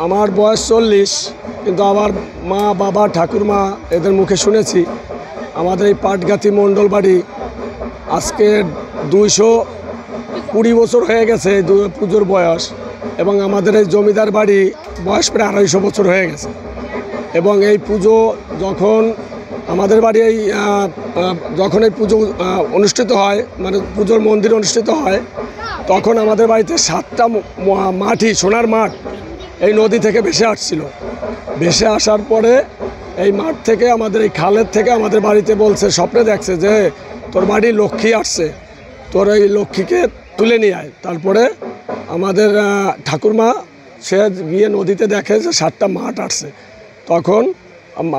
আমার বয়স 40, কিন্তু আমার মা বাবা ঠাকুরমা এদের মুখে শুনেছি আমাদের এই পাটগাতি মণ্ডল বাড়ি আজকে 220 বছর হয়ে গেছে পুজোর বয়স, এবং আমাদের এই জমিদার বাড়ি বয়স প্রায় 250 বছর হয়ে গেছে। এবং এই পুজো যখন আমাদের বাড়ি যখন এই পুজো অনুষ্ঠিত হয়, মানে পুজোর মন্দির অনুষ্ঠিত হয়, তখন আমাদের বাড়িতে 7টা মাঠই সোনার মাঠ এই নদী থেকে ভেসে আসছিল। ভেসে আসার পরে এই মাঠ থেকে আমাদের এই খালের থেকে আমাদের বাড়িতে বলছে, স্বপ্নে দেখছে যে তোর বাড়ি লক্ষ্মী আসছে, তোর এই লক্ষ্মীকে তুলে নিয়ে আয়। তারপরে আমাদের ঠাকুরমা সে গিয়ে নদীতে দেখে যে 7টা মাঠ আসছে। তখন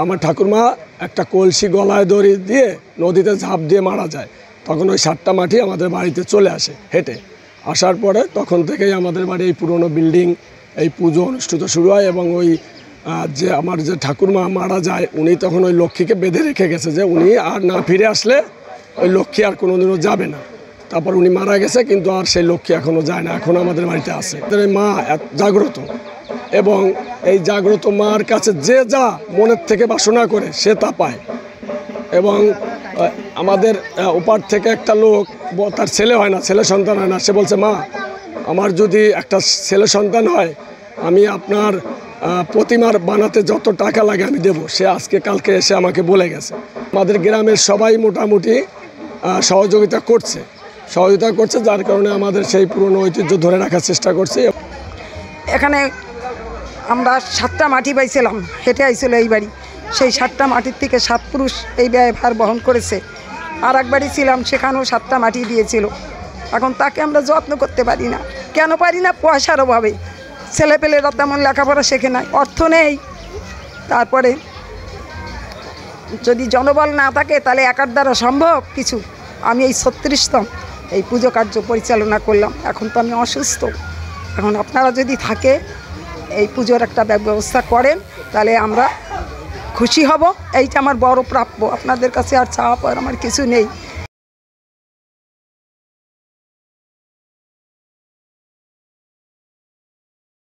আমার ঠাকুরমা একটা কলসি গলায় দড়ি দিয়ে নদীতে ঝাঁপ দিয়ে মারা যায়। তখন ওই 7টা মাঠই আমাদের বাড়িতে চলে আসে হেঁটে। আসার পরে তখন থেকেই আমাদের বাড়ি এই পুরনো বিল্ডিং এই পুজো অনুষ্ঠিত শুরু হয়। এবং ওই যে আমার যে ঠাকুরমা মারা যায়, উনি তখন ওই লক্ষ্মীকে বেঁধে রেখে গেছে যে উনি আর না ফিরে আসলে ওই লক্ষ্মী আর কোনোদিনও যাবে না। তারপর উনি মারা গেছে, কিন্তু আর সেই লক্ষ্মী এখনও যায় না, এখনও আমাদের বাড়িতে আছে। মা জাগ্রত, এবং এই জাগ্রত মার কাছে যে যা মনের থেকে বাসনা করে সে তা পায়। এবং আমাদের ওপার থেকে একটা লোক, তার ছেলে হয় না, ছেলে সন্তান হয় না, সে বলছে, মা আমার যদি একটা ছেলে সন্তান হয় আমি আপনার প্রতিমার বানাতে যত টাকা লাগে আমি দেব। সে আজকে কালকে এসে আমাকে বলে গেছে। আমাদের গ্রামের সবাই মোটামুটি সহযোগিতা করছে, যার কারণে আমাদের সেই পুরনো ঐতিহ্য ধরে রাখার চেষ্টা করছি। এখানে আমরা 7টা মাটি পাইছিলাম, হেঁটে আইছিল এই বাড়ি। সেই 7টা মাটির থেকে 7 পুরুষ এই ব্যয়ভার বহন করেছে। আর এক বাড়ি ছিলাম, সেখানেও 7টা মাটি দিয়েছিল। এখন তাকে আমরা যত্ন করতে পারি না। কেন পারি না? পয়সার অভাবে। ছেলেপেলেরা তেমন লেখাপড়া শেখে না, অর্থ নেই। তারপরে যদি জনবল না থাকে তাহলে একার দ্বারা সম্ভব কিছু? আমি এই 36তম এই পুজো কার্য পরিচালনা করলাম। এখন তো আমি অসুস্থ। এখন আপনারা যদি থাকে এই পুজোর একটা ব্যবস্থা করেন তাহলে আমরা খুশি হব। এইটা আমার বড় প্রাপ্য। আপনাদের কাছে আর চাওয়া পাওয়ার আমার কিছু নেই।